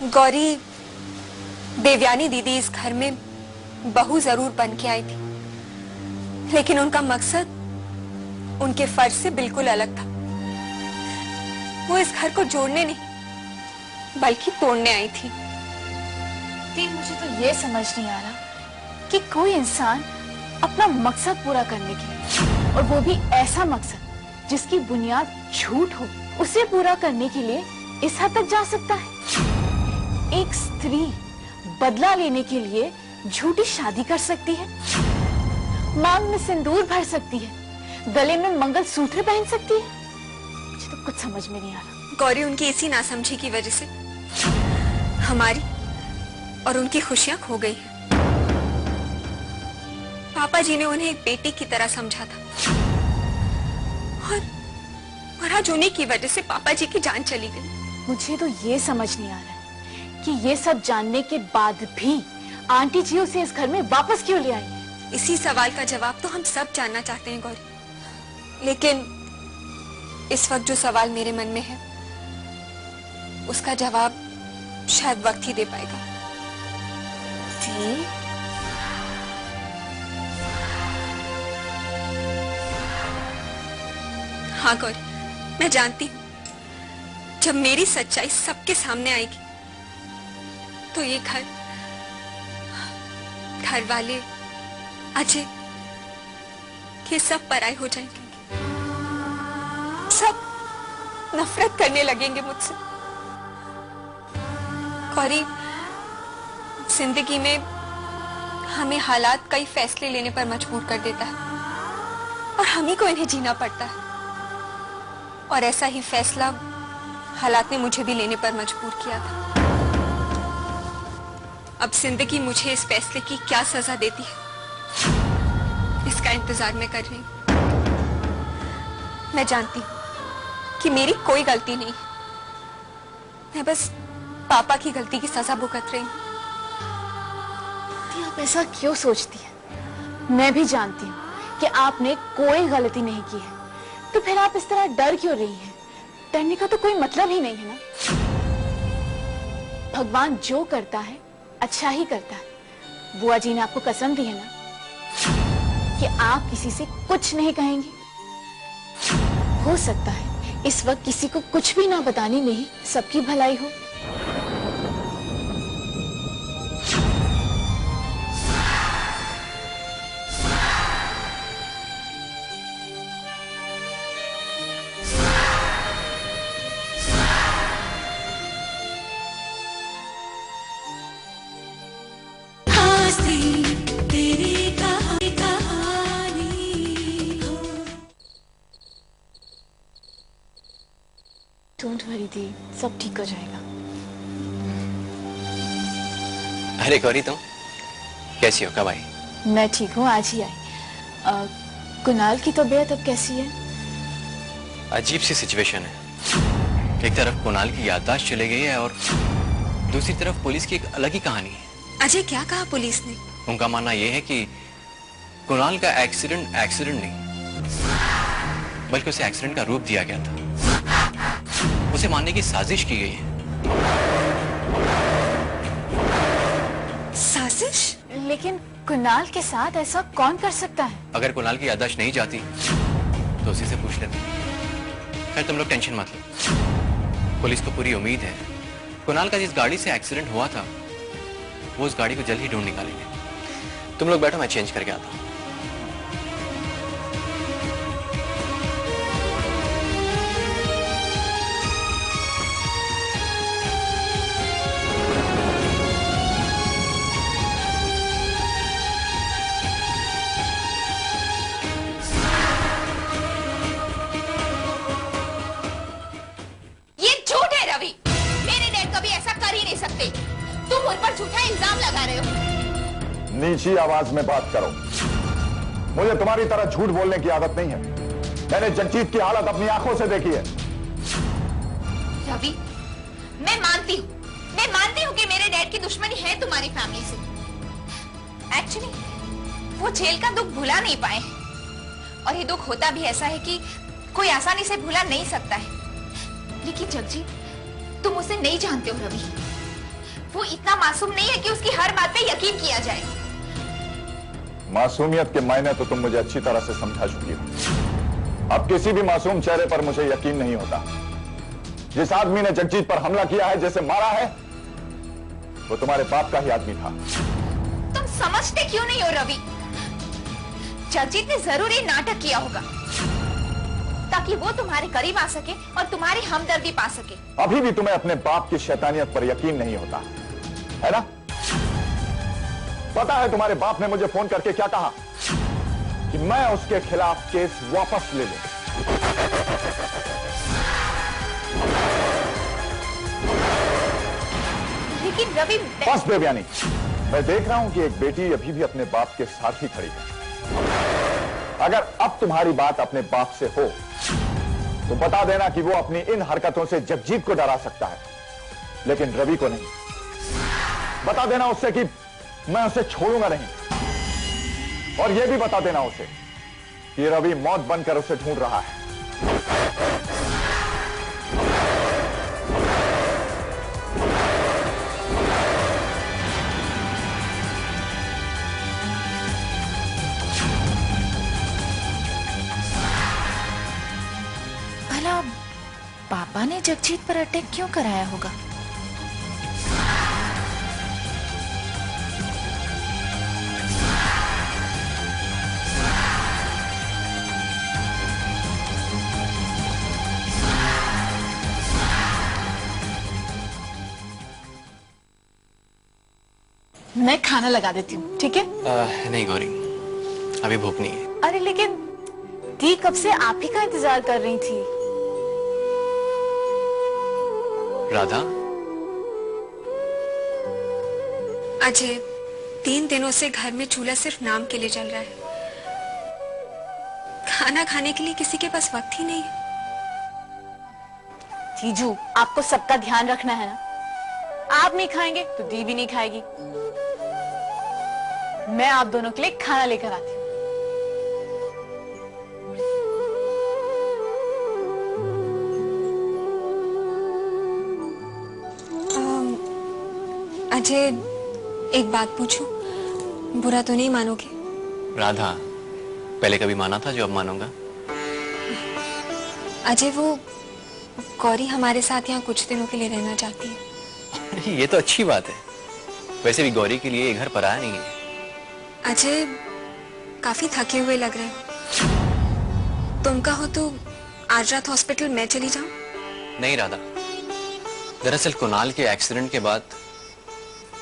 गौरी, देवयानी दीदी इस घर में बहू जरूर बन के आई थी, लेकिन उनका मकसद उनके फर्ज से बिल्कुल अलग था। वो इस घर को जोड़ने नहीं बल्कि तोड़ने आई थी। मुझे तो ये समझ नहीं आ रहा कि कोई इंसान अपना मकसद पूरा करने के लिए, और वो भी ऐसा मकसद जिसकी बुनियाद झूठ हो, उसे पूरा करने के लिए इस हद तक जा सकता है। एक स्त्री बदला लेने के लिए झूठी शादी कर सकती है, मांग में सिंदूर भर सकती है, गले में मंगलसूत्र पहन सकती है। मुझे तो कुछ समझ में नहीं आ रहा। गौरी, उनकी इसी नासमझी की वजह से हमारी और उनकी खुशियां खो गई हैं। पापा जी ने उन्हें एक बेटी की तरह समझा था, और आज उन्हीं की वजह से पापा जी की जान चली गई। मुझे तो ये समझ नहीं आ रहा है कि ये सब जानने के बाद भी आंटी जी उसे इस घर में वापस क्यों ले आई। इसी सवाल का जवाब तो हम सब जानना चाहते हैं गौरी, लेकिन इस वक्त जो सवाल मेरे मन में है उसका जवाब शायद वक्त ही दे पाएगा। हाँ गौरी, मैं जानती हूँ जब मेरी सच्चाई सबके सामने आएगी तो ये घर वाले, अजय, ये सब पराये हो जाएंगे। सब नफरत करने लगेंगे मुझसे। गौरी, जिंदगी में हमें हालात कई फैसले लेने पर मजबूर कर देता है और हम ही को इन्हें जीना पड़ता है, और ऐसा ही फैसला हालात ने मुझे भी लेने पर मजबूर किया था। अब जिंदगी मुझे इस फैसले की क्या सजा देती है, इसका इंतजार मैं कर रही हूं। मैं जानती हूं कि मेरी कोई गलती नहीं, मैं बस पापा की गलती की सजा भुगत रही हूं। आप ऐसा क्यों सोचती हैं? मैं भी जानती हूँ कि आपने कोई गलती नहीं की है, तो फिर आप इस तरह डर क्यों रही हैं? डरने का तो कोई मतलब ही नहीं है ना। भगवान जो करता है अच्छा ही करता है। बुआ जी ने आपको कसम दी है ना कि आप किसी से कुछ नहीं कहेंगी। हो सकता है इस वक्त किसी को कुछ भी ना बताने में ही सबकी भलाई हो। डोंट वरी दी, सब ठीक हो जाएगा। अरे गौरी, तुम कैसी हो? कब आई? मैं ठीक हूँ, आज ही आई। कुणाल की तबीयत अब कैसी है? अजीब सी सिचुएशन है। एक तरफ कुणाल की याददाश्त चली गई है और दूसरी तरफ पुलिस की एक अलग ही कहानी है। अजय, क्या कहा पुलिस ने? उनका मानना यह है कि कुणाल का एक्सीडेंट नहीं बल्कि उसे एक्सीडेंट का रूप दिया गया था। उसे मारने की साजिश की गई है। साजिश? लेकिन कुणाल के साथ ऐसा कौन कर सकता है? अगर कुणाल की याददाश्त नहीं जाती तो उसी से पूछ लेते। खैर, तुम लोग टेंशन मत लो। पुलिस को पूरी उम्मीद है कुणाल का जिस गाड़ी से एक्सीडेंट हुआ था वो उस गाड़ी को जल्द ही ढूंढ निकालेंगे। तुम लोग बैठो, मैं चेंज करके आता हूँ। तुम उन पर झूठा इल्जाम लगा रहे हो। नीची आवाज में बात करो। मुझे तुम्हारी तरह झूठ बोलने की आदत नहीं है। मैंने जगजीत की हालत अपनी आंखों से देखी है। रवि, मैं मानती हूँ कि मेरे डैड की दुश्मनी है तुम्हारी फैमिली से। एक्चुअली वो जेल का दुख भुला नहीं पाए, और ये दुख होता भी ऐसा है कि कोई आसानी से भुला नहीं सकता है। लेकिन जगजीत, तुम उसे नहीं जानते हो रवि। वो इतना मासूम नहीं है कि उसकी हर बात पे यकीन किया जाए। मासूमियत के मायने तो तुम मुझे अच्छी तरह से समझा चुकी हो। अब किसी भी मासूम चेहरे पर मुझे यकीन नहीं होता। जिस आदमी ने जगजीत पर हमला किया है, जैसे मारा है, वो तुम्हारे बाप का ही आदमी था। तुम समझते क्यों नहीं हो रवि? जगजीत ने जरूर ये नाटक किया होगा ताकि वो तुम्हारे करीब आ सके और तुम्हारी हमदर्दी पा सके। अभी भी तुम्हें अपने बाप की शैतानियत पर यकीन नहीं होता है ना? पता है तुम्हारे बाप ने मुझे फोन करके क्या कहा? कि मैं उसके खिलाफ केस वापस ले लूं। लेकिन रवि, बस देवयानी, मैं देख रहा हूं कि एक बेटी अभी भी अपने बाप के साथ ही खड़ी है। अगर अब तुम्हारी बात अपने बाप से हो तो बता देना कि वो अपनी इन हरकतों से जगजीत को डरा सकता है, लेकिन रवि को नहीं। बता देना उससे कि मैं उसे छोड़ूंगा नहीं। और यह भी बता देना उसे कि रवि मौत बनकर उसे ढूंढ रहा है। भला पापा ने जगजीत पर अटैक क्यों कराया होगा? मैं खाना लगा देती हूँ, ठीक है? नहीं गौरी, अभी भूख नहीं है। अरे लेकिन दी कब से आप ही का इंतजार कर रही थी। राधा, अजय 3 दिनों से घर में चूल्हा सिर्फ नाम के लिए जल रहा है। खाना खाने के लिए किसी के पास वक्त ही नहीं है। जीजू, आपको सबका ध्यान रखना है ना। आप नहीं खाएंगे तो दी भी नहीं खाएगी। मैं आप दोनों के लिए खाना लेकर आती हूँ। अजय, एक बात पूछूं? बुरा तो नहीं मानोगे? राधा, पहले कभी माना था जो अब मानूंगा? अजय, वो गौरी हमारे साथ यहाँ कुछ दिनों के लिए रहना चाहती है। अरे ये तो अच्छी बात है। वैसे भी गौरी के लिए ये घर पराया नहीं है। अजय, काफी थके हुए लग रहे हो। तुम कहो तो आज रात हॉस्पिटल मैं चली जाऊं? नहीं राधा, दरअसल कुणाल के एक्सीडेंट के बाद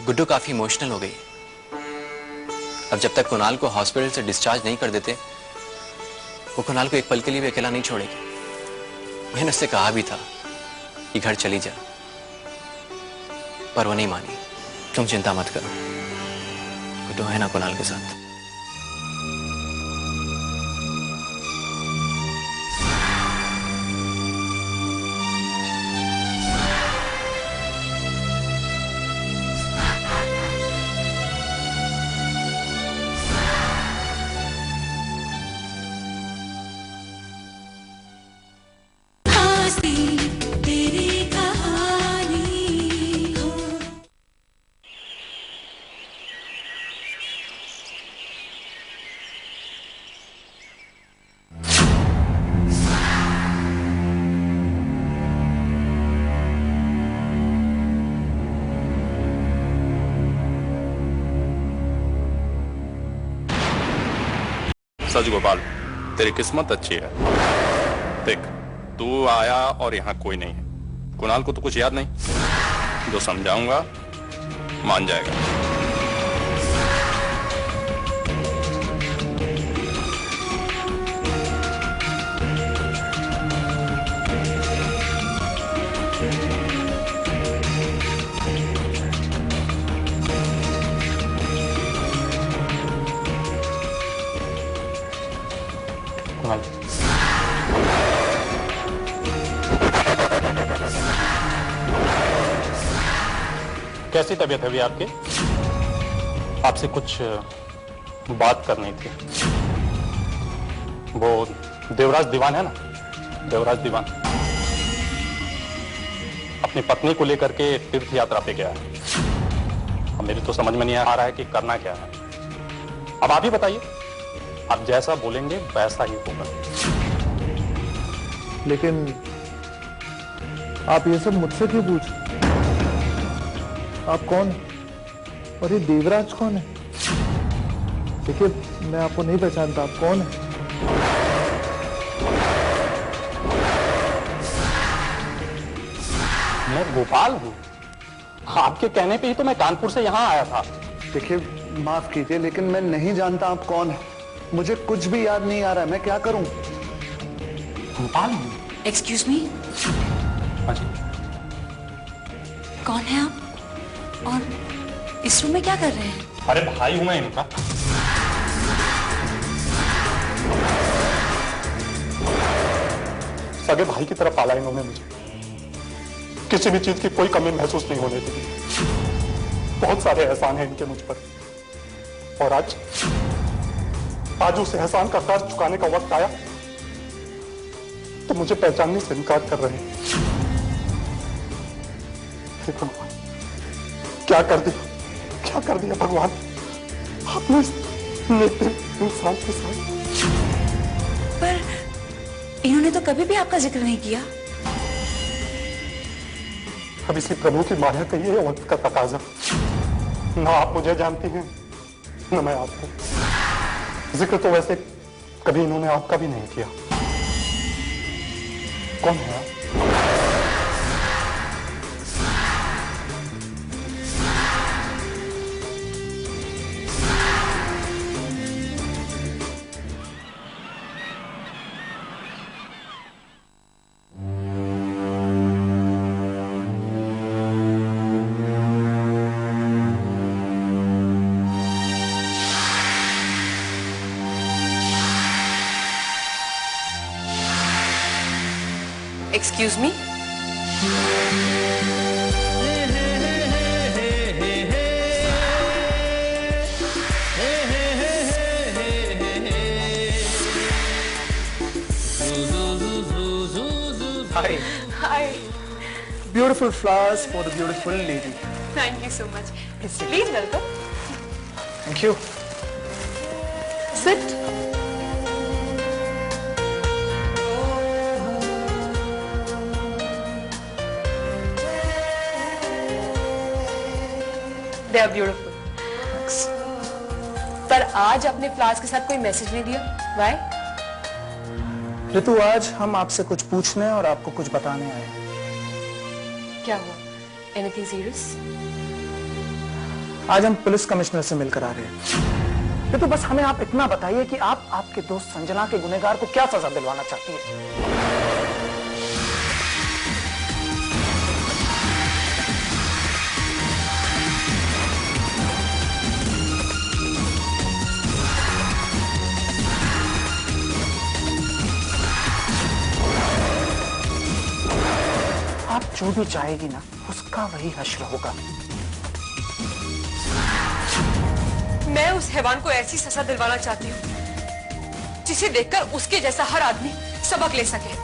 गुड्डू काफी इमोशनल हो गई। अब जब तक कुणाल को हॉस्पिटल से डिस्चार्ज नहीं कर देते, वो कुणाल को एक पल के लिए भी अकेला नहीं छोड़ेगी। मैंने उससे कहा भी था कि घर चली जा, पर वो नहीं मानी। तुम चिंता मत करो, गुड्डू है ना कुणाल के साथ। सच गोपाल, तेरी किस्मत अच्छी है। देख, तू आया और यहाँ कोई नहीं है। कुणाल को तो कुछ याद नहीं। जो समझाऊंगा मान जाएगा। कुणाल, कैसी तबीयत है अभी आपकी? आपसे कुछ बात करनी थी। वो देवराज दीवान है ना, देवराज दीवान अपनी पत्नी को लेकर के तीर्थ यात्रा पे गया है। मेरी तो समझ में नहीं आ रहा है कि करना क्या है। अब आप ही बताइए, आप जैसा बोलेंगे वैसा ही होगा। लेकिन आप ये सब मुझसे क्यों पूछ? आप कौन है और ये देवराज कौन है? देखिए, मैं आपको नहीं पहचानता, आप कौन है? मैं गोपाल हूँ। आपके कहने पे ही तो मैं कानपुर से यहाँ आया था। देखिए, माफ कीजिए लेकिन मैं नहीं जानता आप कौन है। मुझे कुछ भी याद नहीं आ रहा है, मैं क्या करूं? गोपाल हूँ। एक्सक्यूज मी, हाँ जी। कौन है आप और इस रूम में क्या कर रहे हैं? अरे भाई हूं मैं इनका। सगे भाई की तरफ पाला इन्होंने मुझे, किसी भी चीज की कोई कमी महसूस नहीं होने दी। बहुत सारे एहसान हैं इनके मुझ पर, और आज उस एहसान का कर्ज चुकाने का वक्त आया तो मुझे पहचानने से इनकार कर रहे हैं। हे भगवान, क्या कर दिया भगवान आपने इस नेक इंसान के साथ। पर इन्होंने तो कभी भी आपका जिक्र नहीं किया। अब इसी प्रभु की माया कही है वक्त का तकाजा। ना आप मुझे जानती हैं ना मैं आपको। जिक्र तो वैसे कभी इन्होंने आपका भी नहीं किया। कौन है आप? Excuse me, Hi. Hi, Beautiful flowers for the beautiful lady. Thank you so much. Please welcome. Thank you. Sit. They are beautiful. पर आज अपने फ्लावर्स के साथ कोई मैसेज नहीं दिया। Why? ऋतु, आज हम आपसे कुछ पूछने और आपको कुछ बताने आए हैं। क्या हुआ? Anything serious? आज हम पुलिस कमिश्नर से मिलकर आ रहे हैं। ऋतु, बस हमें आप इतना बताइए कि आप आपके दोस्त संजना के गुनहगार को क्या सजा दिलवाना चाहती है? आप जो भी चाहेगी ना, उसका वही हश्र होगा। मैं उस हैवान को ऐसी सजा दिलवाना चाहती हूँ जिसे देखकर उसके जैसा हर आदमी सबक ले सके।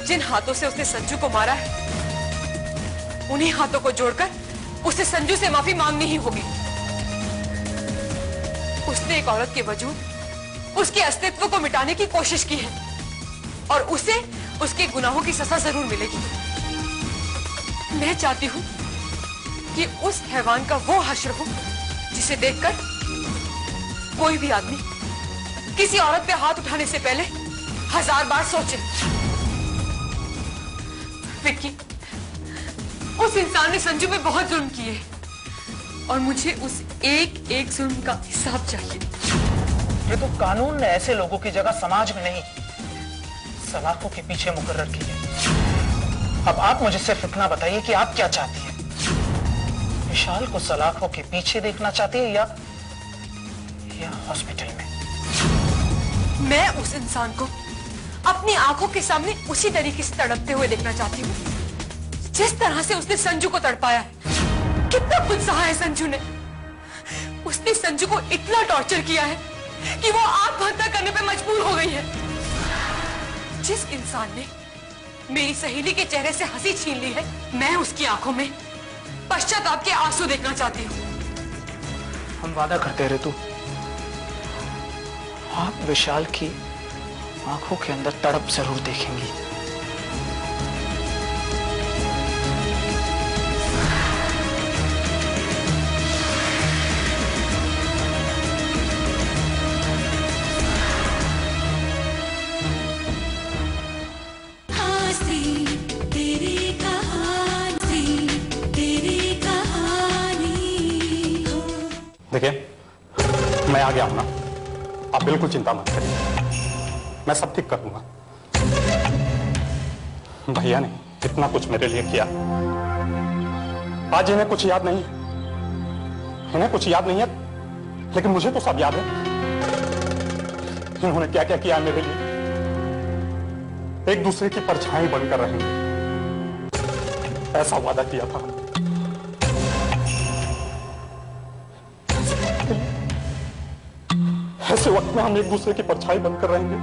जिन हाथों से उसने संजू को मारा है, उन्हीं हाथों को जोड़कर उसे संजू से माफी मांगनी ही होगी। उसने एक औरत के वजूद, उसके अस्तित्व को मिटाने की कोशिश की है और उसे उसके गुनाहों की सजा जरूर मिलेगी। मैं चाहती हूँ कि उस हैवान का वो हश्र हो जिसे देखकर कोई भी आदमी किसी औरत पे हाथ उठाने से पहले 1000 बार सोचे। विक्की, उस इंसान ने संजू पे बहुत जुल्म किए और मुझे उस एक एक जुल्म का हिसाब चाहिए। ये तो कानून ने ऐसे लोगों की जगह समाज में नहीं, सलाखों के पीछे मुकर्रर की है। अब आप मुझे सिर्फ इतना बताइए कि आप क्या चाहती हैं? विशाल को सलाखों के पीछे देखना चाहती है या हॉस्पिटल में? मैं उस इंसान को अपनी आंखों के सामने उसी तरीके से तड़पते हुए देखना चाहती हूँ जिस तरह से उसने संजू को तड़पाया है। कितना कुछ सहा है संजू ने। उसने संजू को इतना टॉर्चर किया है कि वो आत्महत्या करने पे मजबूर हो गई है। जिस इंसान ने मेरी सहेली के चेहरे से हंसी छीन ली है, मैं उसकी आंखों में पश्चाताप के आंसू देखना चाहती हूँ। हम वादा करते हैं ऋतु, आप विशाल की आंखों के अंदर तड़प जरूर देखेंगी। देखिए, मैं आ गया हूं ना, आप बिल्कुल चिंता मत करिए, मैं सब ठीक कर दूंगा। भैया ने इतना कुछ मेरे लिए किया, आज इन्हें कुछ याद नहीं, इन्हें कुछ याद नहीं है, लेकिन मुझे तो सब याद है। इन्होंने क्या क्या किया है मेरे लिए, एक दूसरे की परछाई बनकर रहेंगे, ऐसा वादा किया था। ऐसे वक्त में हम एक दूसरे की परछाई बनकर रहेंगे।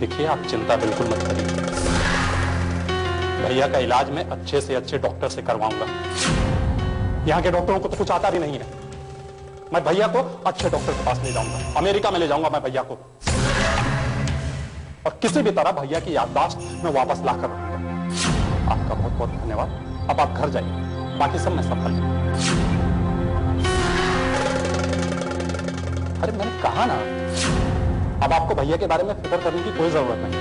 देखिए, आप चिंता बिल्कुल मत करिए, भैया का इलाज मैं अच्छे से अच्छे डॉक्टर से करवाऊंगा। यहाँ के डॉक्टरों को तो कुछ आता भी नहीं है। मैं भैया को अच्छे डॉक्टर के पास ले जाऊंगा, अमेरिका में ले जाऊंगा मैं भैया को, और किसी भी तरह भैया की याददाश्त मैं वापस लाकर रखूंगा। आपका बहुत बहुत धन्यवाद। अब आप घर जाइए, बाकी सब मैं संभाल लूंगा। अरे मैंने कहा ना, अब आपको भैया के बारे में फिक्र करने की कोई जरूरत नहीं,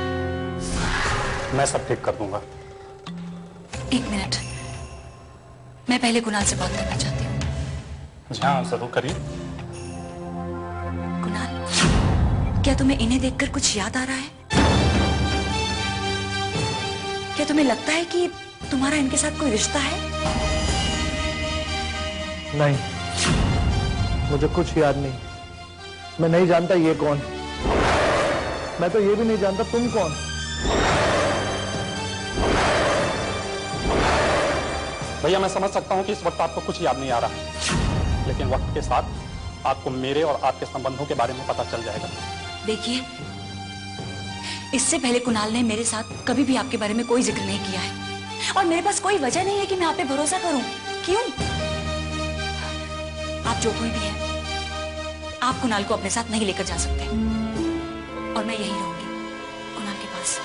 मैं सब ठीक कर दूंगा। एक मिनट, मैं पहले कुणाल से बात करना चाहती हूँ। जी हाँ, जरूर करिए। कुणाल, क्या तुम्हें इन्हें देखकर कुछ याद आ रहा है? क्या तुम्हें लगता है कि तुम्हारा इनके साथ कोई रिश्ता है? नहीं, मुझे कुछ याद नहीं। मैं नहीं जानता ये कौन, मैं तो ये भी नहीं जानता तुम कौन। भैया, मैं समझ सकता हूं कि इस वक्त आपको कुछ याद नहीं आ रहा है, लेकिन वक्त के साथ आपको मेरे और आपके संबंधों के बारे में पता चल जाएगा। देखिए, इससे पहले कुणाल ने मेरे साथ कभी भी आपके बारे में कोई जिक्र नहीं किया है, और मेरे पास कोई वजह नहीं है कि मैं आप पे भरोसा करूं। क्यों? आप जो कोई भी हैं, आप कुणाल को अपने साथ नहीं लेकर जा सकते, और मैं यहीं रहूंगी कुणाल के पास।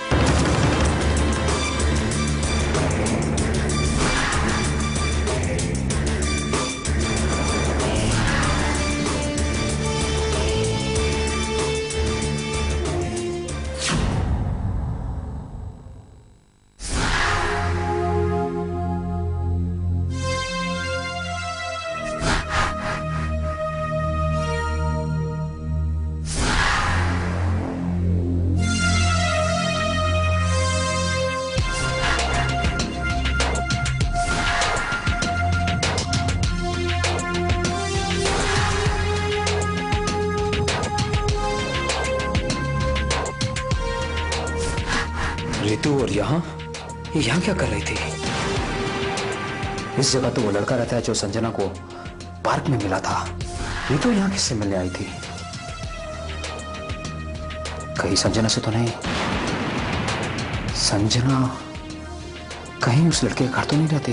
रितु और यहाँ क्या कर रही थी? इस जगह तो वो लड़का रहता है जो संजना को पार्क में मिला था। रितु यहाँ किससे मिलने आई थी? कहीं संजना से तो नहीं? संजना कहीं उस लड़के के घर तो नहीं रहती?